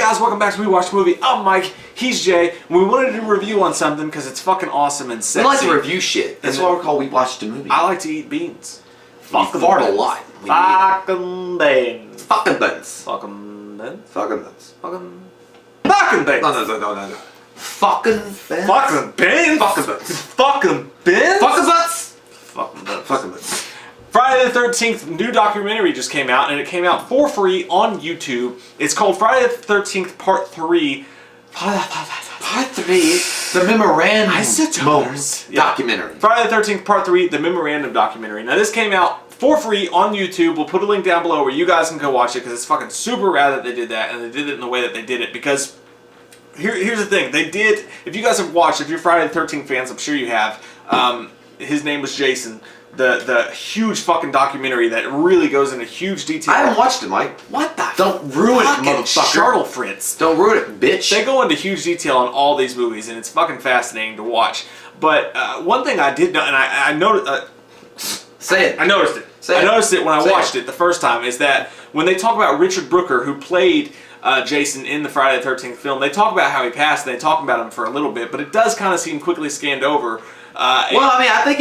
guys, welcome back to We Watch the Movie. I'm Mike, he's Jay. We wanted to do a review on something because it's fucking awesome and sexy. We like to review shit. That's why we're called We Watched the Movie. I like to eat beans. Fucking fart a lot. Fucking beans. Fucking beans. Fucking beans. Fucking beans. Fucking beans. No. Fucking beans. Fucking beans. Fucking beans. Fucking beans. Fucking butts. Fucking beans. Fucking beans. Friday the 13th new documentary just came out, and it came out for free on YouTube. It's called Friday the 13th Part 3. Part 3, the Memoriam documentary. Friday the 13th Part 3, the Memoriam documentary. Now this came out for free on YouTube. We'll put a link down below where you guys can go watch it because it's fucking super rad that they did that, and they did it in the way that they did it because here's the thing. They did, if you guys have watched, if you're Friday the 13th fans, I'm sure you have, his name was Jason. The huge fucking documentary that really goes into huge detail. I haven't watched it, Mike. What the? Don't ruin it, motherfucker. Charlotte Fritz. Don't ruin it, bitch. They go into huge detail on all these movies, and it's fucking fascinating to watch. But one thing I did know, and I noticed. Say it. I noticed it. I noticed it when I watched it the first time. Is that when they talk about Richard Brooker, who played Jason in the Friday the 13th film, they talk about how he passed, and they talk about him for a little bit, but it does kind of seem quickly scanned over. Well, I mean, they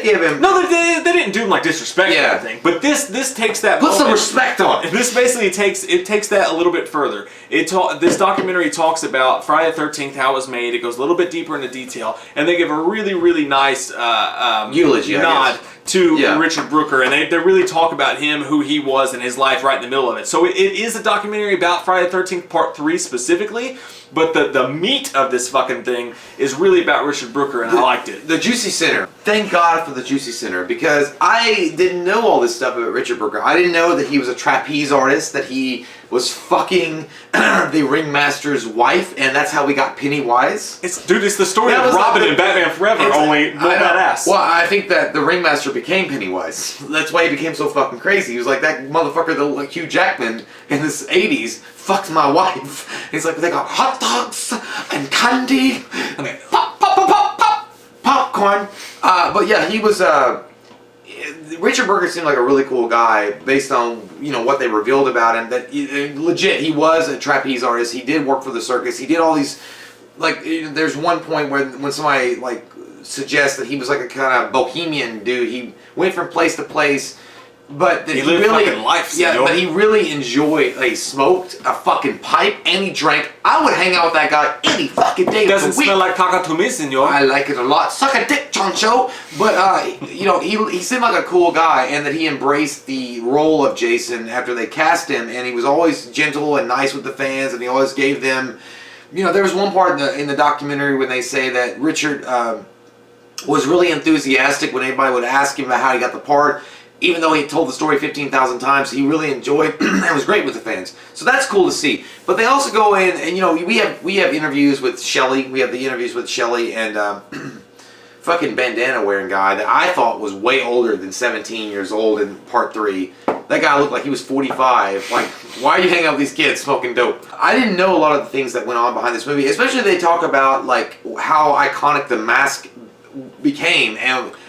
gave him. No, they didn't do him like disrespect or anything. But this takes that. Put some respect on it. This basically takes that a little bit further. This documentary talks about Friday the 13th, how it was made. It goes a little bit deeper into detail, and they give a really nice eulogy nod to Richard Brooker, and they really talk about him, who he was, and his life right in the middle of it. So it is a documentary about Friday the 13th Part 3 specifically, but the meat of this fucking thing is really about Richard Brooker, and I liked it. The Juicy Center. Thank God for the Juicy Center, because I didn't know all this stuff about Richard Brooker. I didn't know that he was a trapeze artist, that he was fucking the ringmaster's wife, and that's how we got Pennywise. It's the story of Robin and Batman Forever, only more badass. Well, I think that the ringmaster became Pennywise. That's why he became so fucking crazy. He was like, that motherfucker, like Hugh Jackman in the 80s, fucked my wife. He's like, they got hot dogs and candy and popcorn. But yeah, he was Richard Brooker seemed like a really cool guy based on what they revealed about him. That legit, he was a trapeze artist. He did work for the circus. He did all these, like, there's one point when somebody like suggests that he was like a kind of bohemian dude. He went from place to place. But he lived really, fucking life, but he really enjoyed. He smoked a fucking pipe and he drank. I would hang out with that guy any fucking day. Doesn't smell like caca to me, senor. I like it a lot. Suck a dick, Choncho. But he seemed like a cool guy, and that he embraced the role of Jason after they cast him, and he was always gentle and nice with the fans, and he always gave them. There was one part in the documentary when they say that Richard was really enthusiastic when anybody would ask him about how he got the part. Even though he told the story 15,000 times, he really enjoyed and was great with the fans. So that's cool to see. But they also go in and we have interviews with Shelley. We have the interviews with Shelley and fucking bandana wearing guy that I thought was way older than 17 years old in Part 3. That guy looked like he was 45. Like, why are you hanging out with these kids smoking dope? I didn't know a lot of the things that went on behind this movie. Especially they talk about like how iconic the mask became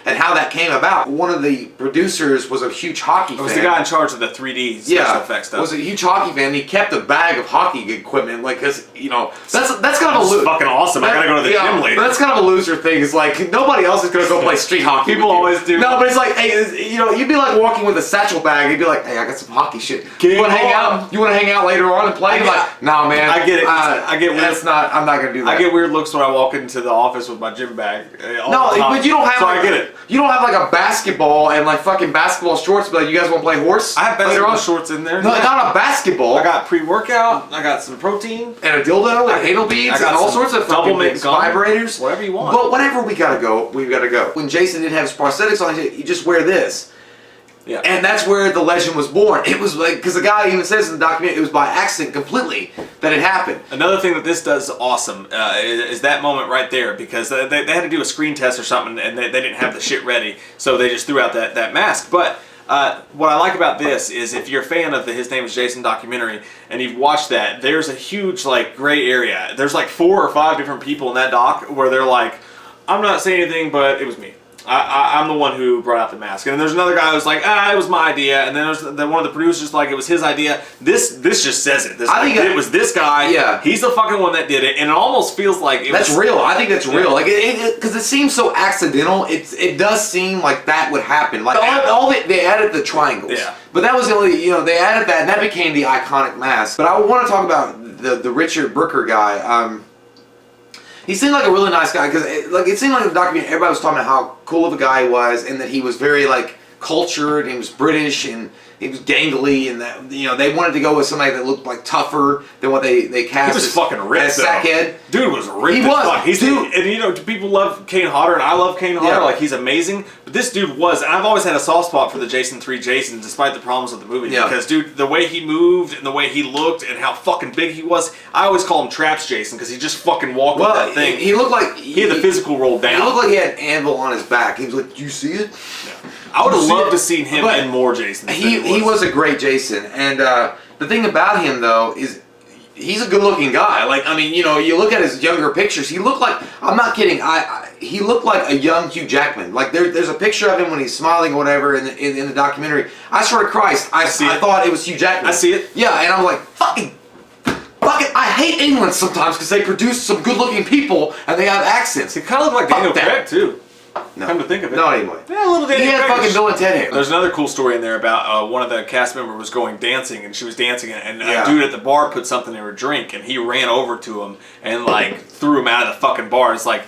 and how that came about. One of the producers was a huge hockey fan. It was the guy in charge of the 3D special effects stuff. Was a huge hockey fan. He kept a bag of hockey equipment, like, cause that's kind of a loser. Fucking awesome. I gotta go to the gym later. That's kind of a loser thing. It's like nobody else is gonna go play street hockey. People always do. No, but it's like, hey, you'd be like walking with a satchel bag. You'd be like, hey, I got some hockey shit. You want to hang out? You want to hang out later on and play? You're like, nah, man. I get it. I get weird. I'm not gonna do that. I get weird looks when I walk into the office with my gym bag. But you don't have. So I get it. You don't have like a basketball and like fucking basketball shorts, but like, you guys want to play horse? I have basketball shorts in there. No, not a basketball. I got pre-workout. I got some protein and a dildo and anal beads and all sorts of double mint vibrators. Whatever you want. But whatever, we gotta go. We've gotta go. When Jason didn't have his prosthetics on, you just wear this. Yeah. And that's where the legend was born. It was like, because the guy even says in the documentary, it was by accident completely that it happened. Another thing that this does awesome is that moment right there, because they had to do a screen test or something, and they didn't have the shit ready, so they just threw out that mask. But what I like about this is if you're a fan of the His Name is Jason documentary and you've watched that, there's a huge like gray area. There's like 4 or 5 different people in that doc where they're like, I'm not saying anything, but it was me. I'm the one who brought out the mask. And then there's another guy who's like, it was my idea. And then there's one of the producers like, it was his idea. This just says it. It was this guy. Yeah. He's the fucking one that did it. And it almost feels like that's real. I think that's real. Like, because it seems so accidental. It does seem like that would happen. Like, they added the triangles. Yeah. But that was the only, they added that, and that became the iconic mask. But I want to talk about the Richard Brooker guy. He seemed like a really nice guy because it seemed like in the documentary everybody was talking about how cool of a guy he was and that he was very like cultured and he was British and he was gangly and that they wanted to go with somebody that looked like tougher than what they cast. He was fucking ripped. As Sackhead. Dude was ripped. He was. Fuck. And people love Kane Hodder and I love Kane Hodder. Yeah. Like he's amazing. But this dude was, and I've always had a soft spot for the Jason 3 Jason despite the problems with the movie. Yeah. Because dude, the way he moved and the way he looked and how fucking big he was, I always call him Traps Jason because he just fucking walked with that thing. He looked like he had the physical roll down. He looked like he had an anvil on his back. He was like, "Do you see it?" Yeah. I would have loved to seen him in more Jason. He was a great Jason, and the thing about him though is he's a good-looking guy. Like you look at his younger pictures, he looked like, I'm not kidding, he looked like a young Hugh Jackman. Like there's a picture of him when he's smiling or whatever in the documentary. I swear to Christ, I thought it was Hugh Jackman. I see it. Yeah, and I'm like, fucking. I hate England sometimes because they produce some good-looking people and they have accents. He kind of looked like Daniel Craig too. No. Come to think of it. Not anymore. Yeah, a little Daniel He had Craig-ish. fucking Bill and Ted hair. There's another cool story in there about one of the cast members was going dancing and she was dancing and Yeah. a dude at the bar put something in her drink and he ran over to him and like threw him out of the fucking bar. It's like,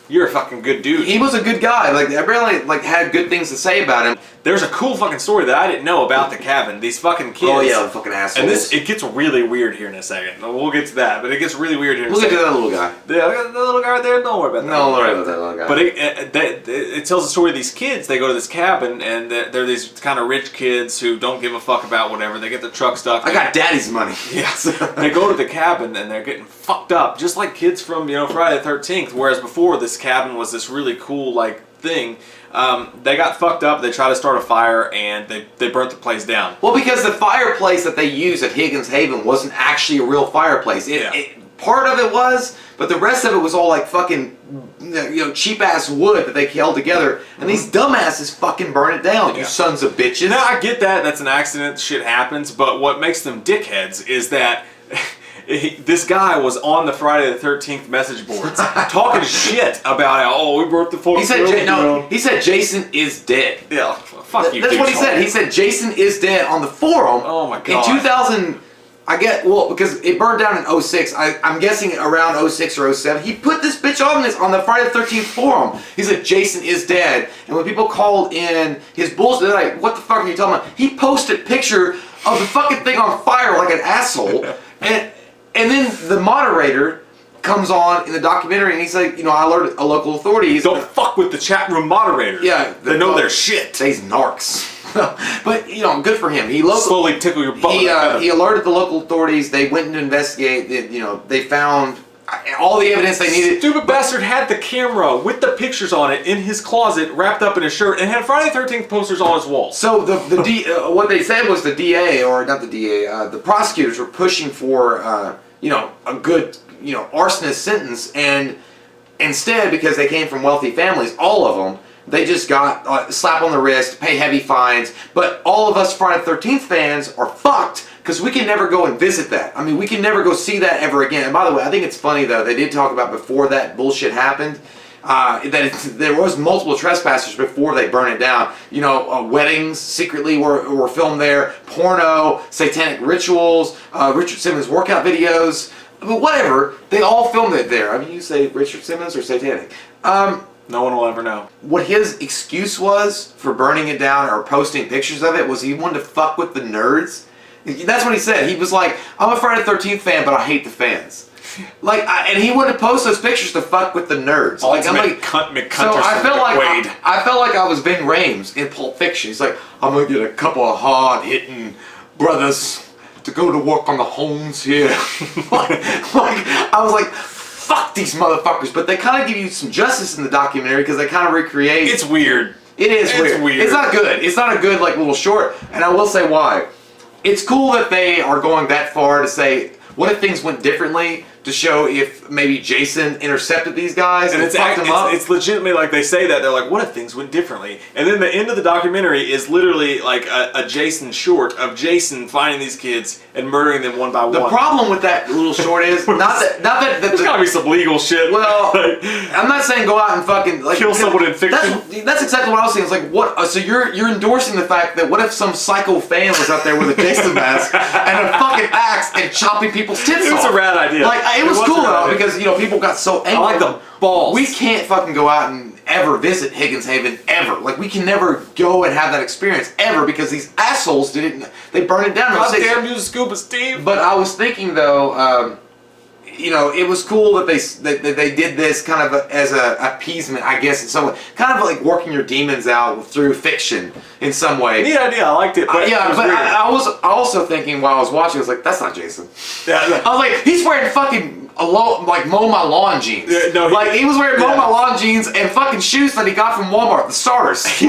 you're a fucking good dude. He was a good guy. Like everybody had good things to say about him. There's a cool fucking story that I didn't know about the cabin. These fucking kids. Oh yeah, the fucking assholes. And it gets really weird here in a second. We'll get to that, but it gets really weird here in a We'll second. get to that little guy. The little guy right there, don't worry about that. No, don't worry about that little guy. But it tells the story of these kids. They go to this cabin, and they're these kind of rich kids who don't give a fuck about whatever. They get their truck stuck. I got daddy's money. Yes. They go to the cabin, and they're getting fucked up, just like kids from Friday the 13th. Whereas before, this cabin was this really cool thing. They got fucked up. They tried to start a fire, and they burnt the place down. Well, because the fireplace that they used at Higgins Haven wasn't actually a real fireplace. Part of it was, but the rest of it was all like fucking, cheap ass wood that they held together. And these dumbasses fucking burn it down. You sons of bitches. Now I get that. That's an accident. Shit happens. But what makes them dickheads is that. This guy was on the Friday the 13th message boards talking shit about how, we broke the fucking he said Jason is dead. Yeah, fuck you. That's what he said. He said Jason is dead on the forum. Oh my god. In 2000, because it burned down in 06. I'm guessing around 06 or 07. He put this bitch on the Friday the 13th forum. He said Jason is dead. And when people called in his bullshit, they're like, what the fuck are you talking about? He posted a picture of the fucking thing on fire like an asshole. And then the moderator comes on in the documentary and he's like, I alerted a local authorities. Don't fuck with the chat room moderators. Yeah. They know their shit. They's narcs. But, good for him. Slowly tickle your butt. He alerted the local authorities. They went to investigate. They found all the evidence they needed. Stupid bastard had the camera with the pictures on it in his closet, wrapped up in his shirt, and had Friday the 13th posters on his wall. So what they said was the DA, or not the DA, the prosecutors were pushing for a good arsonist sentence, and instead, because they came from wealthy families, all of them, they just got a slap on the wrist, pay heavy fines. But all of us Friday the 13th fans are fucked because we can never go and visit that. I mean, we can never go see that ever again. And by the way, I think it's funny though, they did talk about before that bullshit happened, there was multiple trespassers before they burned it down. Weddings secretly were filmed there, porno, satanic rituals, Richard Simmons workout videos, but whatever, they all filmed it there. I mean, you say Richard Simmons or satanic. No one will ever know. What his excuse was for burning it down or posting pictures of it was he wanted to fuck with the nerds. That's what he said. He was like, I'm a Friday the 13th fan, but I hate the fans. And he wanted to post those pictures to fuck with the nerds. So I felt like I was Ving Rhames in Pulp Fiction. He's like, I'm gonna get a couple of hard-hitting brothers to go to work on the homes here. I was like, fuck these motherfuckers. But they kind of give you some justice in the documentary because they kind of recreate. It's weird. It is weird. It's not good. It's not a good little short. And I will say why. It's cool that they are going that far to say, what if things went differently? to show if maybe Jason intercepted these guys and fucked them up. It's legitimately like they say that. They're like, what if things went differently? And then the end of the documentary is literally like a Jason short of Jason finding these kids and murdering them one by one. The problem with that little short is not that there's gotta be some legal shit. Well, I'm not saying go out and fucking like kill someone in fiction. That's exactly what I was saying. It's like what? So you're endorsing the fact that what if some psycho fan was out there with a Jason mask and a fucking axe and chopping people's tits off? It was a rad idea. Like it was cool though because people got so angry. I like the balls. We can't fucking go out and ever visit Higgins Haven ever. Like we can never go and have that experience ever because these assholes didn't. They burned it down. God damn you, Scuba Steve. But I was thinking though. It was cool that they did this kind of as a appeasement, I guess, in some way. Kind of like working your demons out through fiction in some way. Neat idea, I liked it. But I was also thinking while I was watching, I was like, that's not Jason. Yeah, I was like, he's wearing fucking mow my lawn jeans. He was wearing mow my lawn jeans and fucking shoes that he got from Walmart, the Stardust. He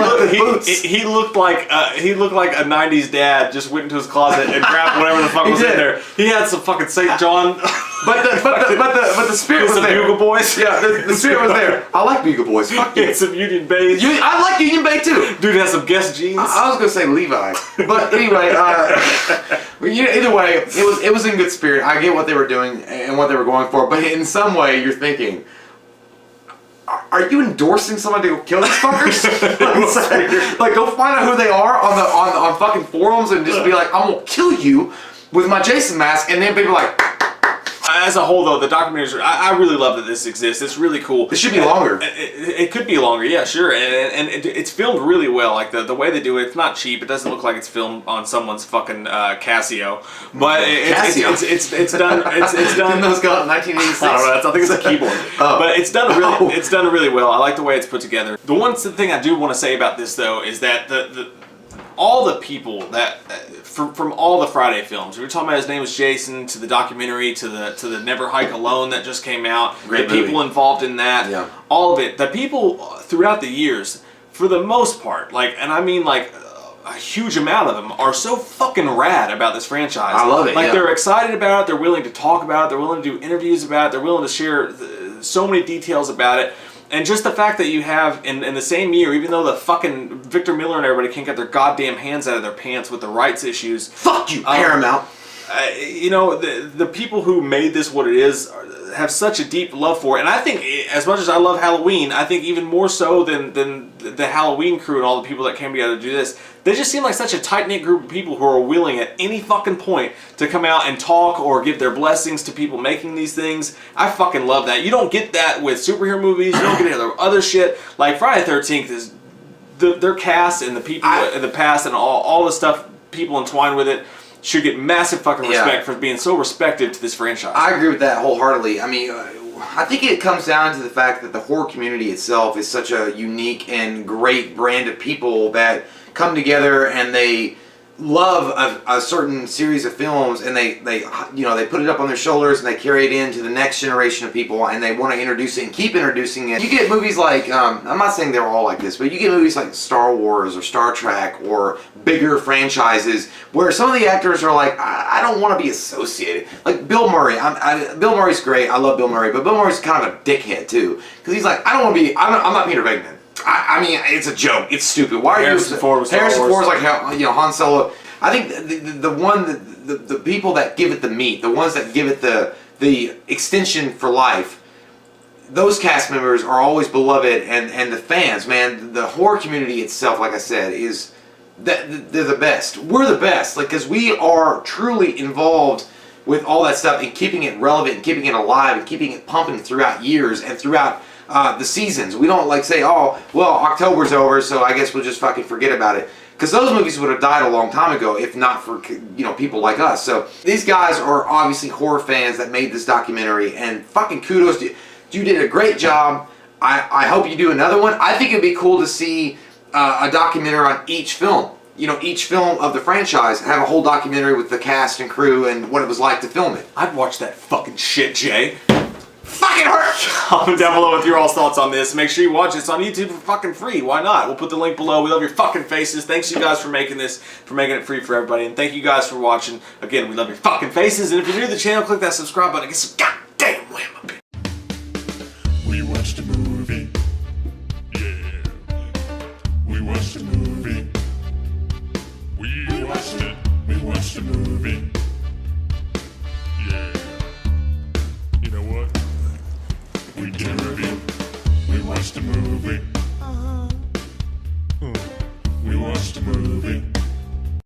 looked like a '90s dad just went into his closet and grabbed whatever the fuck was in there. He had some fucking St. John. But the spirit was some there. Bugle Boys. Yeah, the spirit was there. I like Bugle Boys. Fuck you. Some Union Bays. I like Union Bay too. Dude has some Guess jeans. I was gonna say Levi, but anyway, either way, it was in good spirit. I get what they were doing and what they were going for, but in some way, you're thinking, are you endorsing somebody to kill these fuckers? like, go find out who they are on fucking forums and just be like, I'm gonna kill you with my Jason mask, and then people are like. As a whole, though, the documentaries, I really love that this exists. It's really cool. It should be longer. It could be longer, yeah, sure. And it's filmed really well. Like, the way they do it, it's not cheap. It doesn't look like it's filmed on someone's fucking Casio. But it's done. It's done. Didn't those go out in 1986? I don't know. I think it's a keyboard. But it's done really well. I like the way it's put together. The one thing I do want to say about this, though, is that all the people that from all the Friday films, we were talking about his name was Jason, to the documentary, to the Never Hike Alone that just came out, Great the people involved in that, all of it, the people throughout the years, for the most part, and I mean a huge amount of them are so fucking rad about this franchise. I love it. They're excited about it, they're willing to talk about it, they're willing to do interviews about it, they're willing to share so many details about it. And just the fact that you have, in the same year, even though the fucking Victor Miller and everybody can't get their goddamn hands out of their pants with the rights issues. Fuck you, Paramount. The people who made this what it is have such a deep love for it. And I think, as much as I love Halloween, I think even more so than the Halloween crew and all the people that came together to do this, they just seem like such a tight-knit group of people who are willing at any fucking point to come out and talk or give their blessings to people making these things. I fucking love that. You don't get that with superhero movies. You don't get other shit. Like Friday the 13th is their cast and the people in the past and all the stuff people entwined with it should get massive fucking respect for being so respected to this franchise. I agree with that wholeheartedly. I mean, I think it comes down to the fact that the horror community itself is such a unique and great brand of people that come together and they love a certain series of films, and they put it up on their shoulders and they carry it into the next generation of people, and they want to introduce it and keep introducing it. You get movies like I'm not saying they're all like this, but you get movies like Star Wars or Star Trek or bigger franchises where some of the actors are like, I don't want to be associated. Like Bill Murray. Bill Murray's great. I love Bill Murray, but Bill Murray's kind of a dickhead too, because he's like, I don't want to be. I'm not Peter Venkman. I mean, it's a joke. It's stupid. Why are Harrison Ford is like Han Solo. I think the people that give it the meat, the ones that give it the extension for life, those cast members are always beloved, and the fans, man, the horror community itself, like I said, they're the best. We're the best, because we are truly involved with all that stuff and keeping it relevant and keeping it alive and keeping it pumping throughout years and throughout the seasons. We don't say, oh, well, October's over, so I guess we'll just fucking forget about it. Because those movies would have died a long time ago if not for people like us. So these guys are obviously horror fans that made this documentary, and fucking kudos to you. You did a great job. I hope you do another one. I think it'd be cool to see a documentary on each film. Each film of the franchise, have a whole documentary with the cast and crew and what it was like to film it. I'd watch that fucking shit, Jay. Fucking hurt! Comment down below with your all's thoughts on this. Make sure you watch it. It's on YouTube for fucking free. Why not? We'll put the link below. We love your fucking faces. Thanks you guys for making this, for making it free for everybody. And thank you guys for watching. Again, we love your fucking faces. And if you're new to the channel, click that subscribe button. Get some goddamn We watched a movie. Yeah. We watched a movie. We watched it. We watched a movie. Yeah. You know what? We did a review. We watched a movie. We watched a movie.